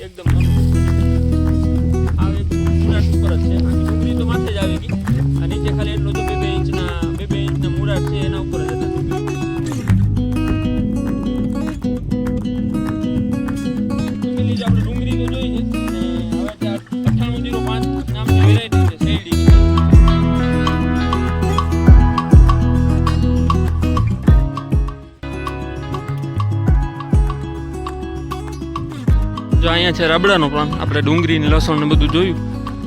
એકદમ આવે મુરાટ ઉપર જ છે. ડુંગળી તો માથે જ આવી ગઈ. આ નીચે ખાલી એટલો જો 2 ઇંચના મુરાટ છે એના ઉપર જ હતા ડુંગળી. આપણે ડુંગળી તો જોઈ છે. હવે ત્યાં 9805 નામની વેરાયટી છે શેરડી. જો અહીંયા છે રાબડાનો પ્લાન. આપણે ડુંગળી ને લસણ ને બધું જોયું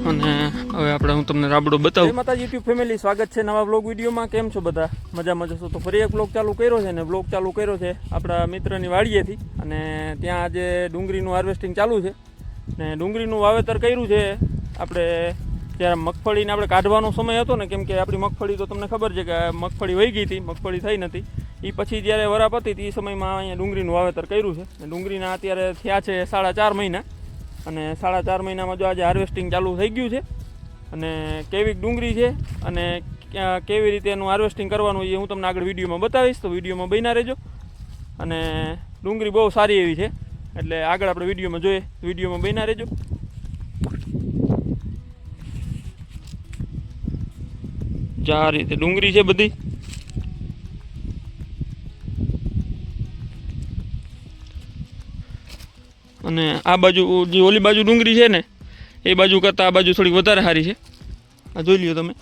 અને હવે આપણે હું તમને રાબડો બતાવું. માતા યુટ્યુબ ફેમિલી, સ્વાગત છે નવા બ્લોગ વિડીયોમાં. કેમ છો બધા? મજામાં જશો તો ફરી એક બ્લોગ ચાલુ કર્યો છે ને બ્લોગ ચાલુ કર્યો છે આપણા મિત્રની વાડીએથી. અને ત્યાં આજે ડુંગળીનું હાર્વેસ્ટિંગ ચાલુ છે ને ડુંગળીનું વાવેતર કર્યું છે. આપણે જ્યારે મગફળીને આપણે કાઢવાનો સમય હતો ને, કેમ કે આપણી મગફળી તો તમને ખબર છે કે મગફળી વહી ગઈ હતી, મગફળી થઈ નથી. એ પછી જ્યારે વરાપ હતી એ સમયમાં અહીંયા ડુંગળીનું વાવેતર કર્યું છે. અને ડુંગળીના અત્યારે થયા છે 4.5 મહિના. અને 4.5 મહિનામાં જો આજે હાર્વેસ્ટિંગ ચાલુ થઈ ગયું છે. અને કેવી ડુંગળી છે અને કેવી રીતે એનું હાર્વેસ્ટિંગ કરવાનું એ હું તમને આગળ વિડીયોમાં બતાવીશ. તો વિડીયોમાં બન્યા રહેજો. અને ડુંગળી બહુ સારી એવી છે, એટલે આગળ આપણે વિડીયોમાં જોઈએ. વિડીયોમાં બન્યા રહેજો. જો આ રીતે ડુંગળી છે બધી. અને આ બાજુ જે ઓલી બાજુ ડુંગળી છે ને એ બાજુ કરતાં આ બાજુ થોડી વધારે સારી છે. આ જોઈ લ્યો તમે.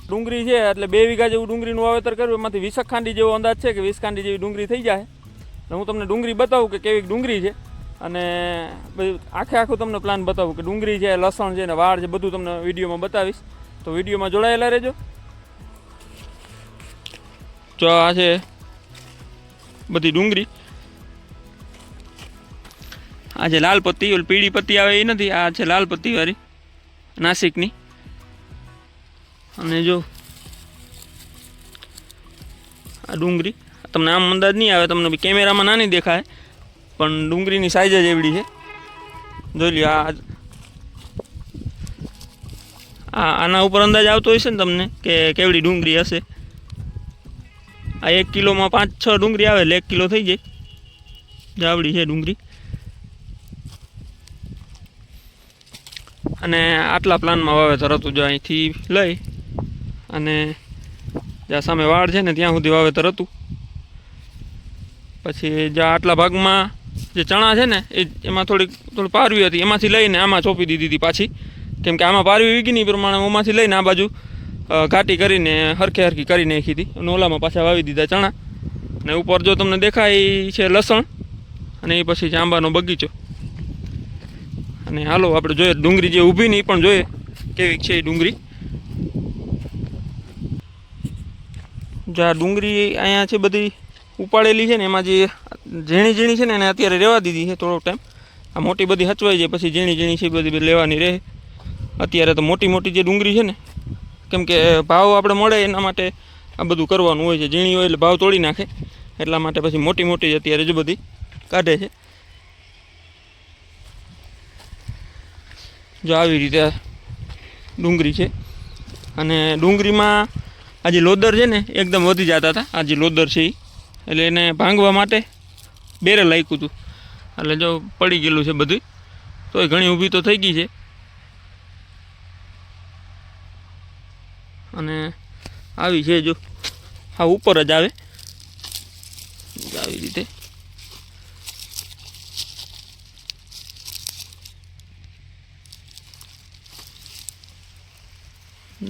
ડુંગળી છે એટલે 2 વીઘા જેવું ડુંગળીનું વાવેતર કર્યું. એમાંથી 20 ખાંડી જેવો અંદાજ છે કે 20 ખાંડી જેવી ડુંગળી થઈ જાય. અને હું તમને ડુંગળી બતાવું કે કેવી ડુંગળી છે. અને આખું તમને પ્લાન બતાવું કે ડુંગળી છે, લસણ છે ને વાળ છે, બધું તમને વિડીયોમાં બતાવીશ. તો વિડીયોમાં જોડાયેલા રહેજો. જો આ છે બધી ડુંગળી. આ જે લાલ પત્તી, ઓલી પીળી પત્તી આવે એ નથી, આ છે લાલ પત્તી વાળી નાસિકની. અને જો આ ડુંગળી તમને આમ અંદાજ નહીં આવે, તમને કેમેરામાં નાની દેખાય પણ ડુંગળીની સાઈઝ જ એવડી છે. જોઈ લ્યો. આના ઉપર અંદાજ આવતો હશે ને તમને કે કેવડી ડુંગળી હશે. આ 1 કિલોમાં 5-6 ડુંગળી આવે એટલે 1 કિલો થઈ જાય. જાવડી છે ડુંગળી. અને આટલા પ્લાનમાં વાવેતર હતું. જો અહીંથી લઈ અને જ્યાં સામે વાડ છે ને ત્યાં સુધી વાવેતર હતું. પછી જ્યાં આટલા ભાગમાં જે ચણા છે ને એમાં થોડી પારવી હતી, એમાંથી લઈને આમાં ચોપી દીધી હતી પાછી. કેમ કે આમાં પારવી વીગી નહીં પ્રમાણે ઓમાંથી લઈને આ બાજુ ઘાટી કરીને હરખી કરી નાખી હતી. અને ઓલામાં પાછા વાવી દીધા ચણા. અને ઉપર જો તમને દેખાય છે લસણ. અને એ પછી છે આંબાનો બગીચો. અને હાલો આપણે જોઈએ ડુંગળી જે ઊભી ને એ પણ જોઈએ કેવી છે એ ડુંગળી. જો આ ડુંગળી અહીંયા છે બધી ઉપાડેલી છે ને, એમાં જે ઝીણી છે ને એને અત્યારે રહેવા દીધી છે થોડો ટાઈમ. આ મોટી બધી હચવાઈ જાય પછી ઝીણી છે બધી લેવાની રહે. અત્યારે તો મોટી જે ડુંગળી છે ને, કેમ કે ભાવ આપણે મળે એના માટે આ બધું કરવાનું હોય છે. ઝીણી હોય એટલે ભાવ તોડી નાખે, એટલા માટે પછી મોટી જ અત્યારે જ બધી કાઢે છે. જો આવી રીતે ડુંગળી છે. અને ડુંગળીમાં આ જે લોદર છે ને એકદમ વધી જતા હતા. આ જે લોદર છે એટલે એને ભાંગવા માટે બેરે લાગ્યું હતું. એટલે જો પડી ગયેલું છે બધું. તોય ઘણી ઊભી તો થઈ ગઈ છે. અને આવી છે જો હા ઉપર જ આવે આવી રીતે.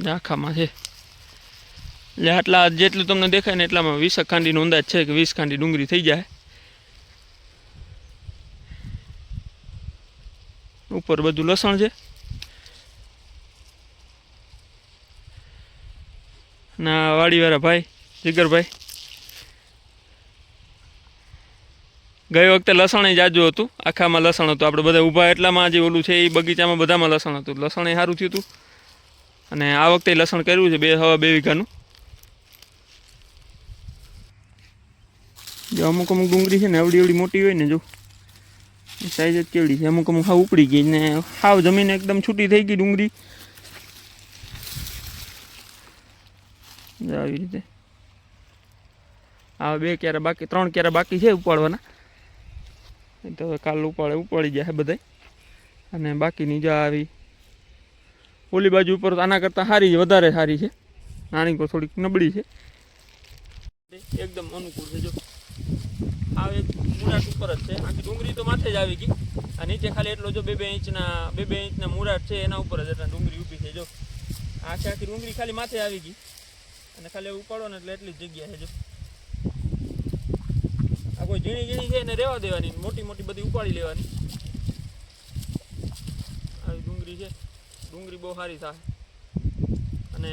આખામાં છે એટલે આટલા જેટલું તમને દેખાય ને એટલામાં 20 ખાંડીનો અંદાજ છે કે 20 ખાંડી ડુંગળી થઈ જાય. ઉપર બધું લસણ છે. ના વાડીવાળા ભાઈ જીગરભાઈ ગઈ વખતે લસણ જાજુ હતું, આખામાં લસણ હતું. આપણે બધા ઊભા એટલામાં જે ઓલું છે એ બગીચામાં બધામાં લસણ હતું. લસણ એ સારું થયું હતું. અને આ વખતે લસણ કર્યું છે 2 વીઘાનું. જો અમુક ડુંગળી છે ને એવડી મોટી હોય ને, જો સાઈઝ જ કેવડી છે. અમુક હાવ ઉપડી ગઈ ને હાવ જમીન એકદમ છૂટી થઈ ગઈ ડુંગળી. આવી રીતે આ 2 ક્યારે બાકી 3 ક્યારે બાકી છે ઉપાડવાના. એ તો કાલ ઉપાડી જાય બધાય. અને બાકીની જો આવી ઓલી બાજુ ઉપર આના કરતાં સારી વધારે સારી છે, નાની કો થોડીક નબળી છે, એકદમ અનુકૂળ છે. જો આ એક મુરાટ ઉપર જ છે, આખી ડુંગળી તો માથે જ આવી ગઈ. આ નીચે ખાલી એટલો જો 2 ઇંચના મુરાટ છે એના ઉપર જ એટલે ડુંગળી ઊભી છે. જો આખી ડુંગળી ખાલી માથે આવી ગઈ અને ખાલી ઉપાડો ને એટલે એટલી જ જગ્યા છે. જો આ કોઈ ઝીણી છે એને રહેવા દેવાની, મોટી બધી ઉપાડી લેવાની. આવી ડુંગળી છે, ડુંગળી બહુ સારી થાય. અને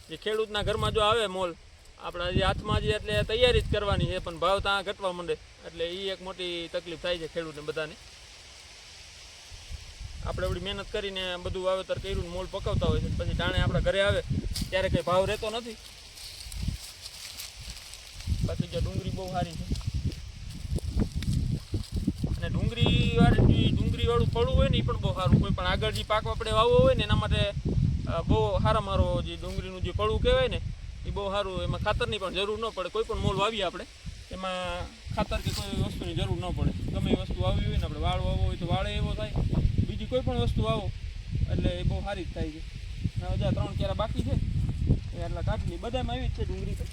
જે ખેડૂતના ઘરમાં જો આવે મોલ આપણા જે હાથમાં જે એટલે તૈયારી જ કરવાની છે, પણ ભાવ ત્યાં ઘટવા માંડે એટલે એ એક મોટી તકલીફ થાય છે ખેડૂતને બધાને. આપણે એવડી મહેનત કરીને બધું વાવેતર કર્યું મોલ પકવતા હોય છે, પછી ટાણે આપણા ઘરે આવે ત્યારે કંઈ ભાવ રહેતો નથી. બાકી જો ડુંગળી બહુ સારી છે. અને ડુંગળીવાળું પડવું હોય ને એ પણ બહુ સારું. કોઈ પણ આગળ જે પાક આપણે વાવવો હોય ને એના માટે બહુ સારો જે ડુંગળીનું જે પડવું કહેવાય ને એ બહુ સારું. એમાં ખાતરની પણ જરૂર ન પડે. કોઈ પણ મોલ વાવીએ આપણે એમાં ખાતર કે કોઈ વસ્તુની જરૂર ન પડે. ગમે એ વસ્તુ વાવવી હોય ને આપણે વાળ વાવવો હોય તો વાળે એવો થાય, બીજી કોઈ પણ વસ્તુ વાવો એટલે એ બહુ સારી જ થાય છે. હવે જ્યાં 3 ક્યારે બાકી છે એ એટલા કાઢલી બધામાં એવી જ છે ડુંગળી તો.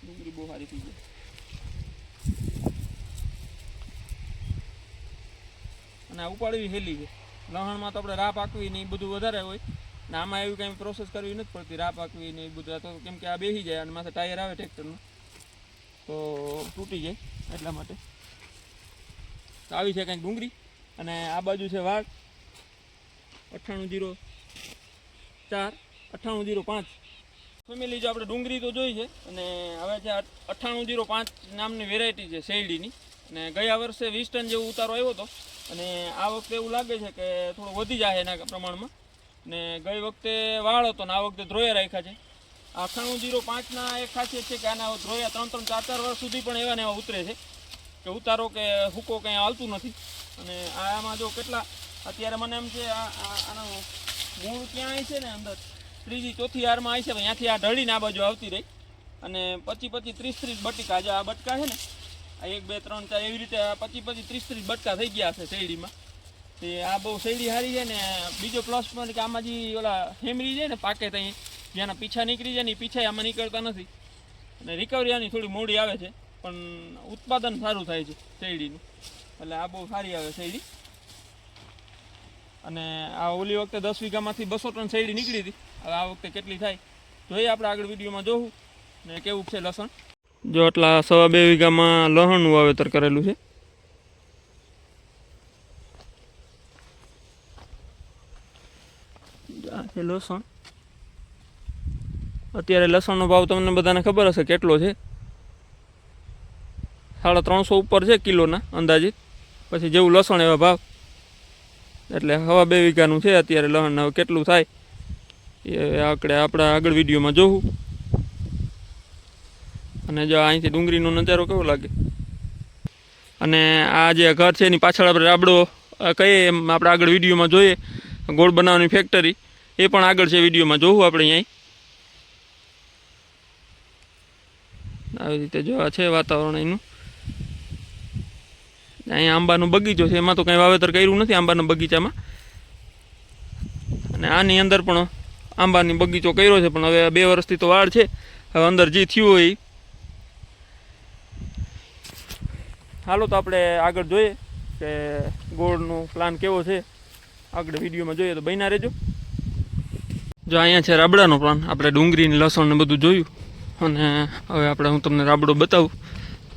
ડુંગળી બહુ સારી થઈ ગઈ. અને આ ઉપાડવી હેલી છે. લહણમાં તો આપણે રાહ પાકવી ને એ બધું વધારે હોય ને આમાં એવી કંઈ પ્રોસેસ કરવી નથી પડતી. રાહ પાકવી ને એ બધું તો કેમ કે આ બેસી જાય અને માથે ટાયર આવે ટ્રેક્ટરનું તો તૂટી જાય એટલા માટે. તો આવી છે કંઈક ડુંગળી. અને આ બાજુ છે વાઘ 9804 9805 ફેમિલી. જો આપણે ડુંગળી તો જોઈ છે અને હવે છે 9805 નામની વેરાયટી છે શેરડીની. અને ગયા વર્ષે 20 ટન જેવો ઉતારો આવ્યો હતો અને આ વખતે એવું લાગે છે કે થોડું વધી જાય એના પ્રમાણમાં. ને ગઈ વખતે વાળ હતો ને આ વખતે ધ્રોયા રાખ્યા છે. 9805ના એક ખાસિયત છે કે આના ધ્રોયા 3-4 વર્ષ સુધી પણ એવા ને એવા ઉતરે છે કે ઉતારો કે હુકો કંઈ હાલતું નથી. અને આમાં જો કેટલા અત્યારે મને એમ છે આનો મૂળ ક્યાં આવી છે ને અંદર 3જી 4થી હારમાં આવી છે, ત્યાંથી આ ઢળીને આ બાજુ આવતી રહી. અને 25-30 બટકા જો આ બટકા છે ને આ 1 2 3 4 એવી રીતે 25-30 બટકા થઈ ગયા છે શેરડીમાં. તે આ બહુ શેરડી સારી છે. ને બીજો પ્લસ પોઈન્ટ કે આમાં જે ઓલા હેમરી છે ને પાકે ત્યાં જેના પીછા નીકળી જાય ને એ પીછા આમાં નીકળતા નથી. અને રિકવરી આની થોડી મોડી આવે છે પણ ઉત્પાદન સારું થાય છે શેરડીનું. એટલે આ બહુ સારી આવે શેરડી. અને આ ઓલી વખતે 10 વીઘામાંથી 200 ટન શેરડી નીકળી હતી. હવે આ વખતે કેટલી થાય જોઈએ આપણે આગળ વિડીયોમાં જોવું ને કેવું છે લસણ. જો આટલા 2.5 વીઘામાં લસણનું વાવેતર કરેલું છે. આ છે લસણ. અત્યારે લસણનો ભાવ તમને બધાને ખબર હશે કેટલો છે, 350 ઉપર છે કિલોના અંદાજિત. પછી જેવું લસણ એવા ભાવ. એટલે 2.5 વીઘાનું છે અત્યારે લસણ. હવે કેટલું થાય એ આપણે આગળ વિડીયોમાં જોવું. અને જો અહીંથી ડુંગળીનો નજારો કેવો લાગે. અને આ જે ઘર છે એની પાછળ આપણે રાબડો કહીએ એમ આપણે આગળ વિડીયોમાં જોઈએ. ગોળ બનાવવાની ફેક્ટરી એ પણ આગળ છે વિડીયોમાં જોવું આપણે અહીં. આવી રીતે જો આ છે વાતાવરણ એનું. અહીંયા આંબાનો બગીચો છે, એમાં તો કંઈ વાવેતર કર્યું નથી આંબાના બગીચામાં. અને આની અંદર પણ આંબાની બગીચો કર્યો છે પણ હવે 2 વર્ષથી તો વાડ છે. હવે અંદર જે થયું હોય. હાલો તો આપણે આગળ જોઈએ કે ગોળનો પ્લાન કેવો છે. આગળ વિડીયોમાં જોઈએ તો બન્યા રહેજો. જો અહીંયા છે રાબડાનો પ્લાન. આપણે ડુંગળી ને લસણ ને બધું જોયું અને હવે હું તમને રાબડો બતાવું.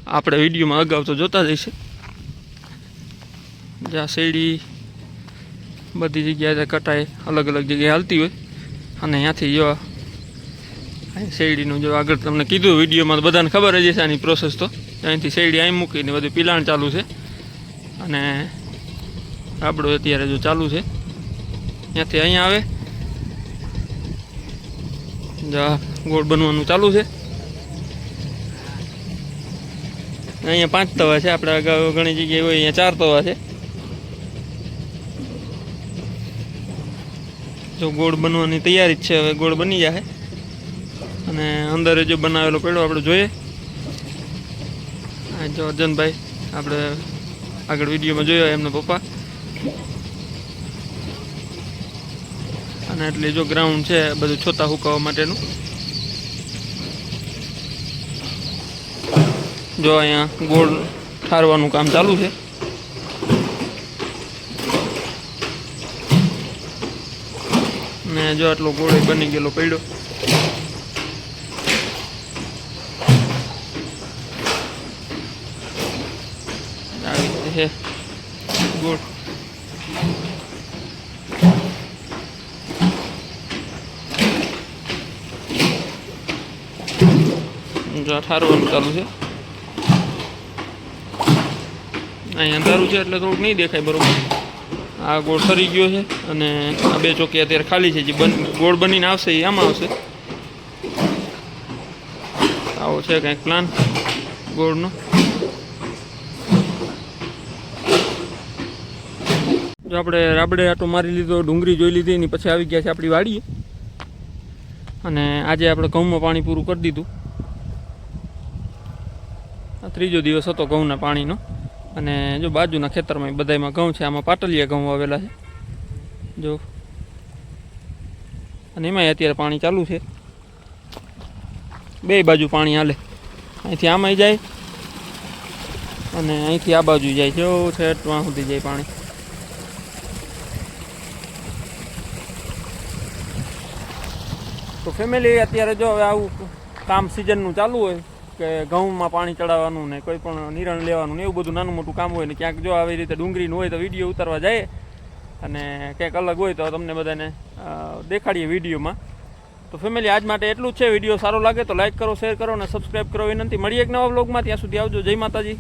આપણે વિડીયોમાં અગાઉ તો જોતા જ હશે. જ્યાં શેરડી બધી જગ્યાએ કટાય અલગ અલગ જગ્યાએ હાલતી હોય. અને અહીંયાથી જો શેરડીનું જો આગળ તમને કીધું વિડીયોમાં તો બધાને ખબર જ હશે આની પ્રોસેસ. તો અહીંથી શેરડી અહીં મૂકીને બધું પિલાણ ચાલુ છે. અને રાબડો અત્યારે જો ચાલુ છે. ત્યાંથી અહીંયા આવે જો ગોળ બનવાનું ચાલુ છે. અહીંયા 5 તવા છે. આપણે અગાઉ ઘણી જગ્યાએ હોય અહીંયા 4 તવા છે. જો ગોળ બનવાની તૈયારી જ છે, હવે ગોળ બની જાય અને અંદર જો બનાવેલો પેડો આપણે જોઈએ. આ જો અર્જનભાઈ આપણે આગળ વિડીયોમાં જોયો એમના પપ્પા. અને એટલે જો ગ્રાઉન્ડ છે બધું છોતા હુકાવવા માટેનું. જો અહીંયા ગોળ ઠારવાનું કામ ચાલુ છે. ને જો આટલો ગોળ બની ગયેલો પડ્યો. આવી રીતે છે ગોળ. જો ઠારવાનું ચાલુ છે. અહીંયા અંધારું છે એટલે થોડુંક નહીં દેખાય બરોબર. આ ગોળ ઠરી ગયો છે અને આ 2 ચોકી અત્યારે ખાલી છે. જે ગોળ બનીને આવશે એ આમાં આવશે. આવો છે કંઈક પ્લાન ગોળનો. જો આપણે રાબડે આટો મારી લીધો, ડુંગળી જોઈ લીધી, એની પછી આવી ગયા છે આપણી વાડીએ. અને આજે આપણે ઘઉંમાં પાણી પૂરું કરી દીધું. આ 3જો દિવસ હતો ઘઉંના પાણીનો. અને જો બાજુના ખેતરમાં બધામાં ઘઉં છે. આમાં પાટલિયા ઘઉં આવેલા છે જો. અને એમાંય અત્યારે પાણી ચાલુ છે. 2 બાજુ પાણી હાલે. અહીંથી આમાંય જાય અને અહીંથી આ બાજુ જાય. જો છેટ વાં સુધી જાય પાણી. તો ફેમિલી અત્યારે જો હવે આવું કામ સિઝનનું ચાલુ હોય કે ઘઉંમાં પાણી ચડાવવાનું ને કોઈ પણ નિરણ લેવાનું ને એવું બધું નાનું મોટું કામ હોય ને ક્યાંક જો આવી રીતે ડુંગળીનું હોય તો વિડીયો ઉતારવા જાય અને કંઈક અલગ હોય તો તમને બધાને દેખાડીએ વિડીયોમાં. તો ફેમિલી આજ માટે એટલું જ છે. વિડીયો સારો લાગે તો લાઈક કરો, શેર કરો અને સબસ્ક્રાઈબ કરો વિનંતી. મળીએ એક નવા વ્લોગમાં. ત્યાં સુધી આવજો. જય માતાજી.